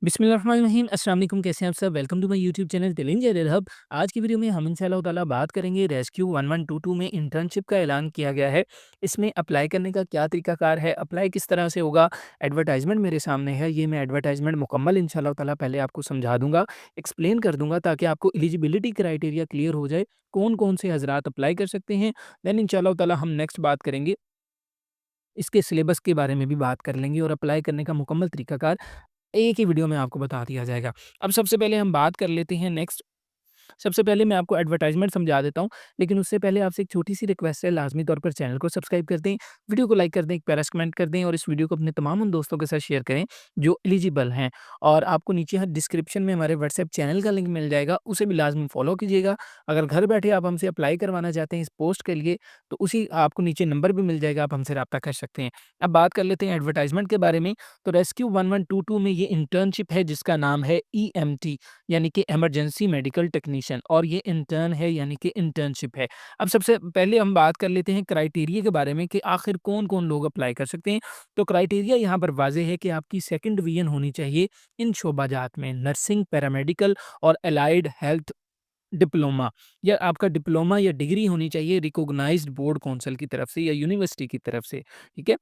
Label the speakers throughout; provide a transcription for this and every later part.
Speaker 1: बिस्मिल्लाहिर्रहमानिर्रहीम अस्सलाम वालेकुम। कैसे हैं आप सब? Welcome to my YouTube channel talent career hub. आज की वीडियो में हम इंशाअल्लाह ताला बात करेंगे रेस्क्यू 1122 में इंटर्नशिप का ऐलान किया गया है। इसमें अप्लाई करने का क्या तरीकाकार है, अप्लाई किस तरह से होगा। एडवर्टाइजमेंट मेरे सामने है, ये मैं एडवर्टाइजमेंट मुकम्मल इंशाअल्लाह ताला पहले आपको समझा दूंगा, एक्सप्लेन कर दूंगा ताकि आपको एलिजिबिलिटी क्राइटेरिया क्लियर हो जाए, कौन कौन से हजरात अप्लाई कर सकते हैं। देन इंशाअल्लाह ताला हम नेक्स्ट बात करेंगे, इसके सिलेबस के बारे में भी बात कर लेंगे और अप्लाई करने का मुकम्मल तरीकाकार एक ही वीडियो में आपको बता दिया जाएगा। अब सबसे पहले हम बात कर लेते हैं नेक्स्ट। सबसे पहले मैं आपको एडवर्टाइज़मेंट समझा देता हूँ, लेकिन उससे पहले आपसे एक छोटी-सी रिक्वेस्ट है, लाज़मी तौर पर चैनल को सब्सक्राइब कर दें, वीडियो को लाइक कर दें, एक प्यारा सा कमेंट कर दें और इस वीडियो को अपने तमाम उन दोस्तों के साथ शेयर करें, जो एलिजिबल हैं। और आपको नीचे यहाँ डिस्क्रिप्शन में हमारे व्हाट्सएप चैनल का लिंक मिल जाएगा, उसे भी लाज़मी फॉलो कीजिएगा। अगर घर बैठे आप हमसे अप्लाई करवाना चाहते हैं इस पोस्ट के लिए, तो उसी आपको नीचे नंबर भी मिल जाएगा, आप हमसे राब्ता कर सकते हैं। अब बात कर लेते हैं एडवर्टाइज़मेंट के बारे में। तो रेस्क्यू 1122 में ये इंटर्नशिप है जिसका नाम है ईएमटी, यानी कि इमरजेंसी मेडिकल टेक्नीशियन, और ये इंटर्न है यानी कि इंटर्नशिप है। अब सबसे पहले हम बात कर लेते हैं क्राइटेरिया के बारे में कि आखिर कौन-कौन लोग अप्लाई कर सकते हैं। तो क्राइटेरिया यहाँ पर वाज़ेह है कि आपकी सेकंड डिवीज़न होनी चाहिए इन शोबाजात में, नर्सिंग, पैरामेडिकल और एलाइड हेल्थ डिप्लोमा, या आपका डिप्लोमा या डिग्री होनी चाहिए रिकॉग्नाइज्ड बोर्ड काउंसिल की तरफ से या यूनिवर्सिटी की तरफ से, ठीक है?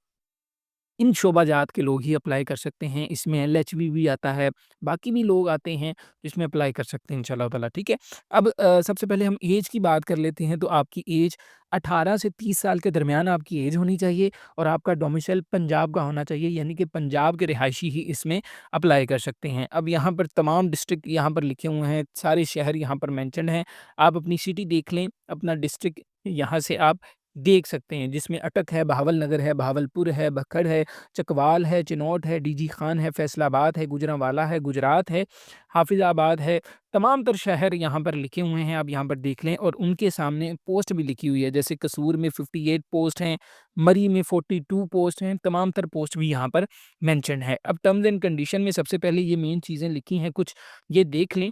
Speaker 1: इन शोबाजात के लोग ही अप्लाई कर सकते हैं। इसमें एलएचबी भी आता है, बाकी भी लोग आते हैं जिसमें अप्लाई कर सकते हैं इंशाअल्लाह ताला, ठीक है? अब सबसे पहले हम ऐज की बात कर लेते हैं, तो आपकी ऐज 18 से 30 साल के दरमियान आपकी ऐज होनी चाहिए और आपका डोमिसाइल पंजाब का होना चाहिए, यानी कि पंजाब के रिहायशी ही इसमें अप्लाई कर सकते हैं। अब यहाँ पर तमाम डिस्ट्रिक्ट यहाँ पर लिखे हुए हैं, सारे शहर यहाँ पर मेंशन्ड हैं। आप अपनी सिटी देख लें, अपना डिस्ट्रिक्ट यहाँ से आप देख सकते हैं, जिसमें अटक है, बहावल नगर है, बहावलपुर है, भक्खड़ है, चकवाल है, चिनौट है, डीजी खान है, फैसलाबाद है, गुजरांवाला है, गुजरात है, हाफिज़ाबाद है। तमाम तर शहर यहाँ पर लिखे हुए हैं, आप यहाँ पर देख लें, और उनके सामने पोस्ट भी लिखी हुई है। जैसे कसूर में 58 पोस्ट हैं, मरी में 42 पोस्ट हैं, तमाम तर पोस्ट भी यहाँ पर मेंशन है। अब टर्म्स एंड कंडीशन में सबसे पहले ये मेन चीज़ें लिखी हैं कुछ, ये देख लें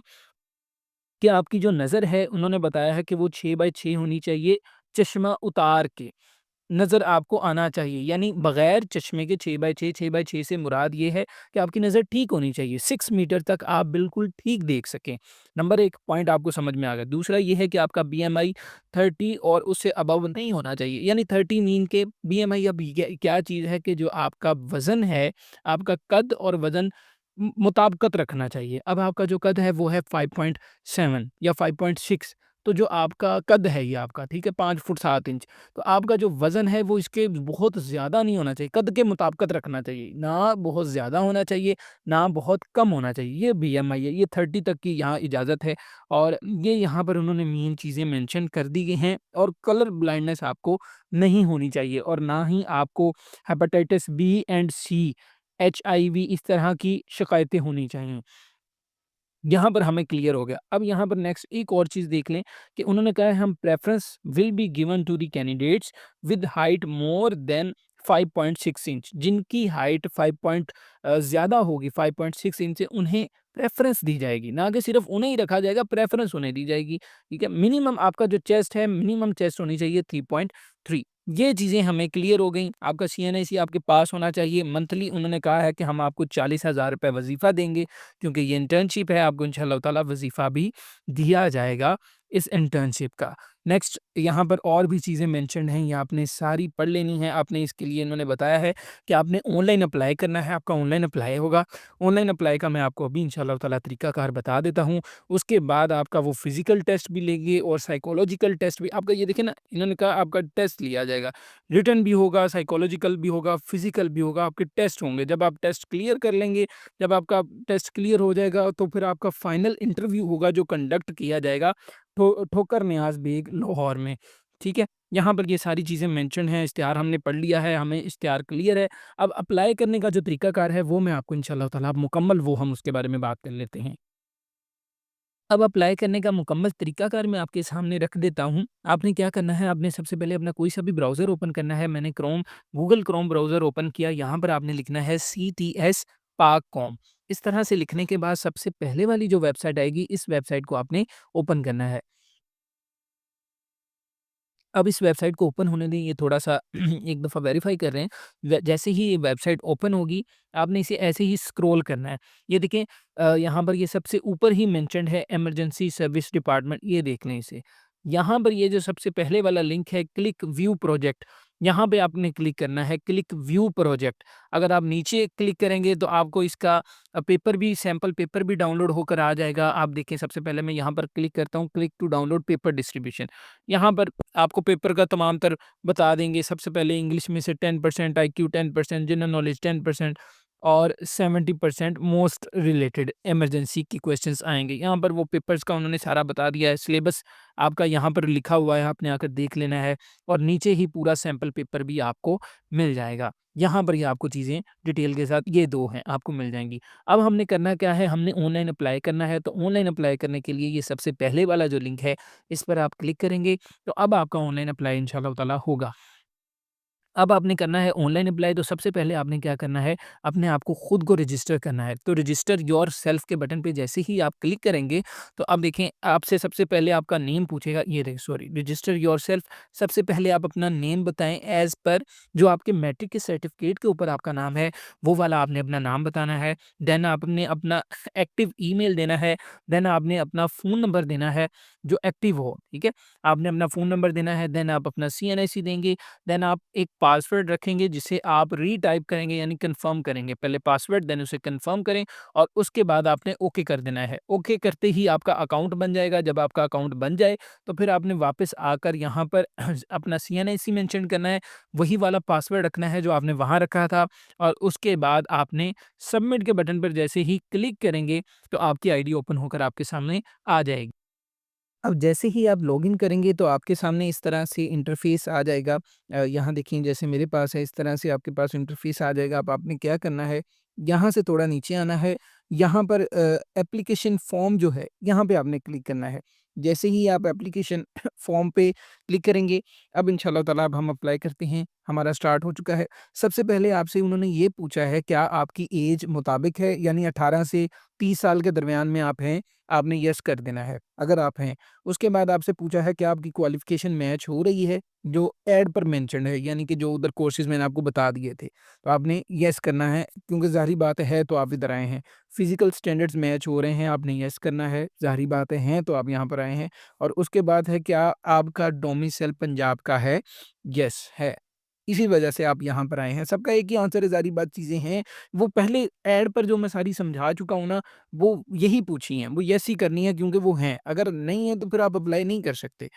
Speaker 1: कि आपकी जो नज़र है, उन्होंने बताया है कि वो 6 बाय 6 होनी चाहिए, चश्मा उतार के। नज़र आपको आना चाहिए, यानी बगैर चश्मे के 6 बाय 6, 6 बाय 6 से मुराद ये है कि आपकी नज़र ठीक होनी चाहिए, 6 मीटर तक आप बिल्कुल ठीक देख सकें। नंबर 1 पॉइंट आपको समझ में आ गया। दूसरा ये है कि आपका बीएमआई 30 और उससे अबव नहीं होना चाहिए, यानी 30 मीन के बीएमआई। अब ये क्या चीज़ है कि जो आपका वज़न है, आपका कद और वज़न मुताबिकत रखना चाहिए। अब आपका जो कद है वो है 5.7 या 5.6, तो जो आपका कद है ये आपका, ठीक है, 5 फुट 7 इंच। तो आपका जो वज़न है वो इसके बहुत ज़्यादा नहीं होना चाहिए, कद के मुताबिकत रखना चाहिए। ना बहुत ज़्यादा होना चाहिए, ना बहुत कम होना चाहिए। ये बीएमआई है, ये 30 तक की यहाँ इजाज़त है, और ये यहाँ पर उन्होंने मेन चीज़ें मेंशन कर दी गई हैं। और कलर ब्लाइंडनेस आपको नहीं होनी चाहिए, और ना ही आपको hepatitis B and C, HIV, इस तरह की शिकायतें होनी चाहिए। यहाँ पर हमें क्लियर हो गया। अब यहाँ पर नेक्स्ट एक और चीज़ देख लें कि उन्होंने कहा है हम preference will be given to the candidates with height more than 5.6 inch, जिनकी हाइट 5 पॉइंट ज़्यादा होगी, 5.6 इंच से उन्हें प्रेफ़रेंस दी जाएगी, ना कि सिर्फ़ उन्हें ही रखा जाएगा, प्रेफ़रेंस उन्हें दी जाएगी, ठीक है? मिनिमम आपका जो चेस्ट है, मिनिमम चेस्ट होनी चाहिए 3.3। ये चीज़ें हमें क्लियर हो गई। आपका सीएनआईसी आपके पास होना चाहिए। मंथली उन्होंने कहा है कि हम आपको 40,000 रुपए वज़ीफ़ा देंगे, क्योंकि ये इंटर्नशिप है, आपको इंशाअल्लाह ताला वज़ीफ़ा भी दिया जाएगा इस इंटर्नशिप का। नेक्स्ट यहाँ पर और भी चीज़ें मेंशन्ड हैं, ये आपने सारी पढ़ लेनी है। आपने इसके लिए इन्होंने बताया है कि आपने ऑनलाइन अप्लाई करना है, आपका ऑनलाइन अप्लाई होगा। ऑनलाइन अप्लाई का मैं आपको अभी इंशाअल्लाह ताला तरीकाकार बता देता हूँ। उसके बाद आपका वो फ़िज़िकल टेस्ट भी लेंगे और साइकोलॉजिकल टेस्ट भी। आपका ये देखिए ना, इन्होंने कहा आपका टेस्ट लिया जाएगा, रिटन भी होगा, साइकोलॉजिकल भी होगा, फ़िज़िकल भी होगा, आपके टेस्ट होंगे। जब आप टेस्ट क्लियर कर लेंगे, जब आपका टेस्ट क्लियर हो जाएगा, तो फिर आपका फाइनल इंटरव्यू होगा जो कंडक्ट किया जाएगा ठोकर नियाज़ बेग लाहौर में, ठीक है? यहाँ पर ये सारी चीज़ें मेंशन हैं, इश्तिहार हमने पढ़ लिया है, हमें इश्तिहार क्लियर है। अब अप्लाई करने का जो तरीकाकार है वो मैं आपको इंशाअल्लाह ताला मुकम्मल वो हम उसके बारे में बात कर लेते हैं। अब अप्लाई करने का मुकम्मल तरीकाकार मैं आपके सामने रख देता हूँ। आपने क्या करना है, आपने सबसे पहले अपना कोई सा भी ब्राउज़र ओपन करना है। मैंने गूगल क्रोम ब्राउज़र ओपन किया, यहाँ पर आपने लिखना है CTS पाक कॉम। इस तरह से लिखने के बाद सबसे पहले वाली जो वेबसाइट आएगी, इस वेबसाइट को आपने ओपन करना है। अब इस वेबसाइट को ओपन होने दें, ये थोड़ा-सा एक दफ़ा वेरीफ़ाई कर रहे हैं। व जैसे ही ये वेबसाइट ओपन होगी, आपने इसे ऐसे ही स्क्रॉल करना है। ये देखें यहाँ पर ये सबसे ऊपर ही मेंशन्ड है इमरजेंसी सर्विस डिपार्टमेंट, ये देख लें इसे। यहाँ पर ये जो सबसे पहले वाला लिंक है क्लिक व्यू प्रोजेक्ट, यहाँ पे आपने क्लिक करना है क्लिक व्यू प्रोजेक्ट। अगर आप नीचे क्लिक करेंगे तो आपको इसका पेपर भी सैंपल पेपर भी डाउनलोड होकर आ जाएगा। आप देखें सबसे पहले मैं यहाँ पर क्लिक करता हूँ click to download paper distribution. यहाँ पर आपको पेपर का तमाम तर बता देंगे। सबसे पहले इंग्लिश में से 10% आईक्यू 10% जनरल नॉलेज 10% और 70% मोस्ट रिलेटेड इमरजेंसी की क्वेश्चंस आएँगे। यहाँ पर वो पेपर्स का उन्होंने सारा बता दिया है। सिलेबस आपका यहाँ पर लिखा हुआ है, आपने आकर देख लेना है और नीचे ही पूरा सैंपल पेपर भी आपको मिल जाएगा। यहाँ पर ही आपको चीज़ें डिटेल के साथ ये 2 हैं, आपको मिल जाएँगी। अब हमने करना क्या है, हमने ऑनलाइन अप्लाई करना है, तो ऑनलाइन अप्लाई करने के लिए ये सबसे पहले वाला जो लिंक है, इस पर आप क्लिक करेंगे, तो अब आपका ऑनलाइन अप्लाई इंशाअल्लाह ताला होगा। अब आपने करना है ऑनलाइन अप्लाई, तो सबसे पहले आपने क्या करना है, अपने आप को खुद को रजिस्टर करना है। तो रजिस्टर योरसेल्फ के बटन पे जैसे ही आप क्लिक करेंगे, तो अब देखें आपसे सबसे पहले आपका नेम पूछेगा, ये रहे सॉरी रजिस्टर योरसेल्फ। सबसे पहले आप अपना नेम बताएँ एज़ पर जो आपके मैट्रिक के सर्टिफ़िकेट के ऊपर आपका नाम है, वो वाला आपने अपना नाम बताना है। देन आपने अपना एक्टिव ईमेल देना है, देन आपने अपना फ़ोन नंबर देना है जो एक्टिव हो, ठीक है? आपने अपना फ़ोन नंबर देना है, देन आप अपना सीएनआईसी देंगे, देन आप एक पासवर्ड रखेंगे जिसे आप रीटाइप करेंगे यानी कंफर्म करेंगे। पहले पासवर्ड देन उसे कंफर्म करें और उसके बाद आपने ओके कर देना है। ओके करते ही आपका अकाउंट बन जाएगा। जब आपका अकाउंट बन जाए तो फिर आपने वापस आकर यहाँ पर अपना सीएनआईसी मेंशन करना है, वही वाला पासवर्ड रखना है जो आपने वहाँ रखा था और उसके बाद आपने सबमिट के बटन पर जैसे ही क्लिक करेंगे तो आपकी आईडी ओपन होकर आपके सामने आ जाएगी। अब जैसे ही आप लॉगिन करेंगे तो आपके सामने इस तरह से इंटरफ़ेस आ जाएगा। यहाँ देखिए जैसे मेरे पास है इस तरह से आपके पास इंटरफ़ेस आ जाएगा। अब आपने क्या करना है, यहाँ से थोड़ा नीचे आना है, यहाँ पर एप्लीकेशन फ़ॉर्म जो है, यहाँ पे आपने क्लिक करना है। जैसे ही आप एप्लीकेशन फ़ॉर्म पे क्लिक करेंगे, अब इंशाअल्लाह ताला अब हम अप्लाई करते हैं, हमारा स्टार्ट हो चुका है। सबसे पहले आपसे उन्होंने ये पूछा है क्या आपकी ऐज मुताबिक है यानी 18 से 30 साल के दरमियान में आप हैं, आपने येस कर देना है, अगर आप हैं। उसके बाद आपसे पूछा है क्या आपकी क्वालिफ़िकेशन मैच हो रही है, जो ऐड पर मेंशन्ड है, यानी कि जो उधर कोर्सेज़ मैंने आपको बता दिए थे। तो आपने येस करना है क्योंकि ज़ाहिर-सी बात है तो आप इधर आए हैं। फ़िज़िकल स्टैंडर्ड्स मैच हो रहे हैं, आपने येस करना है, ज़ाहिर-सी बात है हैं तो आप यहाँ पर आए हैं। और उसके बाद है क्या आपका डोमिसाइल पंजाब का है? येस है। इसी वजह से आप यहाँ पर आए हैं। सबका एक ही आंसर है, ज़ाहिर बात चीज़ें हैं। वो पहले ऐड पर जो मैं सारी समझा चुका हूँ ना, वो यही पूछी हैं, वो येस ही करनी है क्योंकि वो हैं। अगर नहीं है तो फिर आप अप्लाई नहीं कर सकते।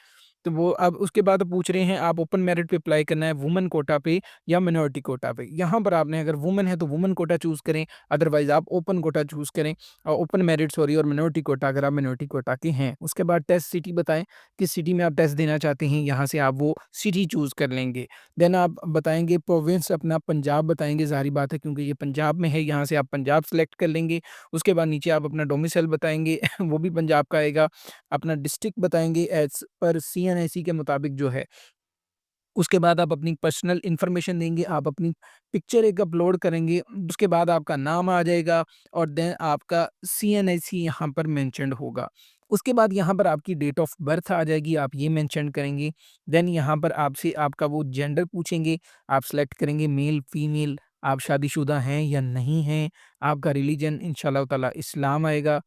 Speaker 1: तो वो अब उसके बाद पूछ रहे हैं आप ओपन मेरिट पे अप्लाई करना है वुमन कोटा पे या माइनॉरिटी कोटा पे। यहाँ पर आपने अगर वुमन है तो वुमन कोटा चूज़ करें, अदरवाइज़ आप ओपन कोटा चूज़ करें। ओपन मेरिट सॉरी और माइनॉरिटी कोटा अगर आप माइनॉरिटी कोटा के हैं। उसके बाद टेस्ट सिटी बताएँ, किस सिटी में आप टेस्ट देना चाहते हैं, यहाँ से आप वो सिटी चूज़ कर लेंगे। देन आप बताएँगे प्रोविंस अपना पंजाब बताएँगे, ज़ाहिर-सी बात है क्योंकि ये पंजाब में है, यहाँ से आप पंजाब सेलेक्ट कर लेंगे। उसके बाद नीचे आप अपना डोमिसाइल बताएँगे वो भी पंजाब का आएगा। अपना डिस्ट्रिक्ट बताएँगे एज़ पर सीएनआईसी के मुताबिक जो है। उसके बाद आप अपनी पर्सनल इन्फॉर्मेशन देंगे, आप अपनी पिक्चर एक अपलोड करेंगे, उसके बाद आपका नाम आ जाएगा और देन आपका सीएनआईसी यहाँ पर मेंशन्ड होगा। उसके बाद यहाँ पर आपकी डेट ऑफ बर्थ आ जाएगी, आप ये मेंशन करेंगे। देन यहाँ पर आपसे आपका वो जेंडर पूछेंगे, आप सेलेक्ट करेंगे मेल, फीमेल, आप शादीशुदा हैं या नहीं हैं, आपका रिलिजन इंशाअल्लाह ताला इस्लाम आएगा।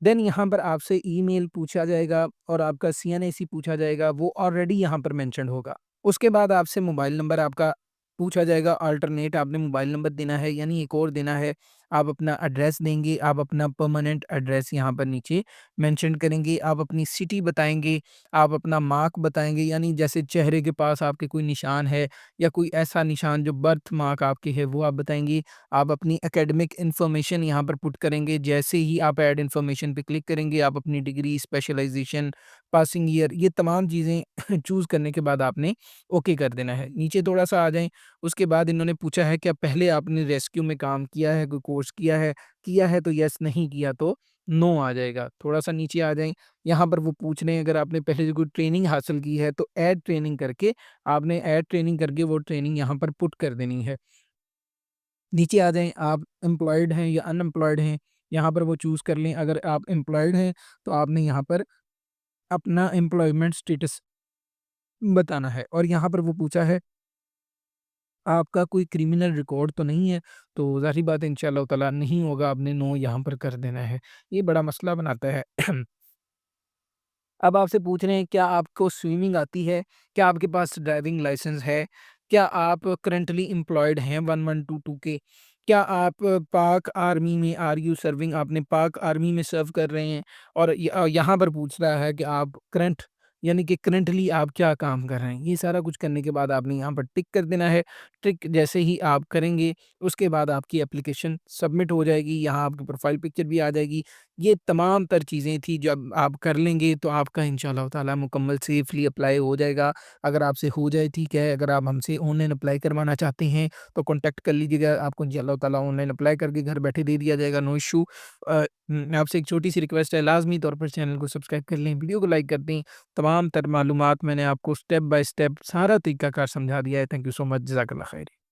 Speaker 1: देन यहाँ पर आपसे ईमेल पूछा जाएगा और आपका सीएनआईसी पूछा जाएगा, वो ऑलरेडी यहाँ पर मेंशन्ड होगा। उसके बाद आपसे मोबाइल नंबर आपका पूछा जाएगा, अल्टरनेट आपने मोबाइल नंबर देना है यानी एक और देना है। आप अपना एड्रेस देंगे, आप अपना परमानेंट एड्रेस यहाँ पर नीचे मेंशन करेंगे, आप अपनी सिटी बताएँगे, आप अपना मार्क बताएँगे यानी जैसे चेहरे के पास आपके कोई निशान है या कोई ऐसा निशान जो बर्थ मार्क आपके है वो आप बताएँगे। आप अपनी एकेडमिक इन्फॉर्मेशन यहाँ पर पुट करेंगे, जैसे ही आप ऐड इन्फॉर्मेशन पे क्लिक करेंगे, आप अपनी डिग्री, स्पेशलाइज़ेशन, पासिंग ईयर ये तमाम चीज़ें चूज़ करने के बाद आपने ओके कर देना है। नीचे थोड़ा-सा आ जाएँ, उसके बाद इन्होंने पूछा है क्या पहले आपने रेस्क्यू में काम किया है, कोई कोर्स किया है? किया है तो येस, नहीं किया तो नो आ जाएगा। थोड़ा-सा नीचे आ जाएँ, यहाँ पर वो पूछ रहे हैं अगर आपने पहले कोई ट्रेनिंग हासिल की है तो ऐड ट्रेनिंग करके आपने ऐड ट्रेनिंग करके वो ट्रेनिंग यहाँ पर पुट कर देनी है। नीचे आ जाएँ, आप एम्प्लॉयड हैं या अनएम्प्लॉयड हैं, यहाँ पर वो चूज़ कर लें। अगर आप एम्प्लॉयड हैं, तो आपने यहाँ पर अपना एम्प्लॉयमेंट स्टेटस बताना है और यहाँ पर वो पूछा है आपका कोई क्रिमिनल रिकॉर्ड तो नहीं है? तो ज़ाहिर-सी बात है इंशाअल्लाह ताला नहीं होगा, आपने नो यहाँ पर कर देना है। ये बड़ा मसला बनाता है। अब आपसे पूछ रहे हैं क्या आपको स्विमिंग आती है? क्या आपके पास ड्राइविंग लाइसेंस है? क्या आप करंटली एम्प्लॉयड हैं 1122 के? क्या आप पाक आर्मी में आर यू सर्विंग आपने पाक आर्मी में सर्व कर रहे हैं? और यहाँ पर पूछ रहा है कि आप करंट यानी कि करंटली आप क्या काम कर रहे हैं? ये सारा कुछ करने के बाद आपने यहाँ पर टिक कर देना है। टिक जैसे ही आप करेंगे, उसके बाद आपकी एप्लीकेशन सबमिट हो जाएगी। यहाँ आपकी प्रोफाइल पिक्चर भी आ जाएगी। ये तमाम तर चीज़ें थी जब आप कर लेंगे तो आपका इंशाअल्लाह ताला मुकम्मल सेफ़ली अप्लाई हो जाएगा। अगर आपसे हो जाए ठीक है, अगर आप हमसे ऑनलाइन अप्लाई करवाना चाहते हैं तो कॉन्टैक्ट कर लीजिएगा। आपको इंशाअल्लाह ताला ऑनलाइन अप्लाई करके घर बैठे दे दिया जाएगा, नो इश्यू। आपसे एक छोटी-सी रिक्वेस्ट है, लाज़मी तौर पर चैनल को सब्सक्राइब कर लें, वीडियो को लाइक कर दें। तमाम तर मालूमात मैंने आपको स्टेप बाय स्टेप सारा तरीकाकार समझा दिया है। Thank you so much. जज़ाकल्लाह खैर।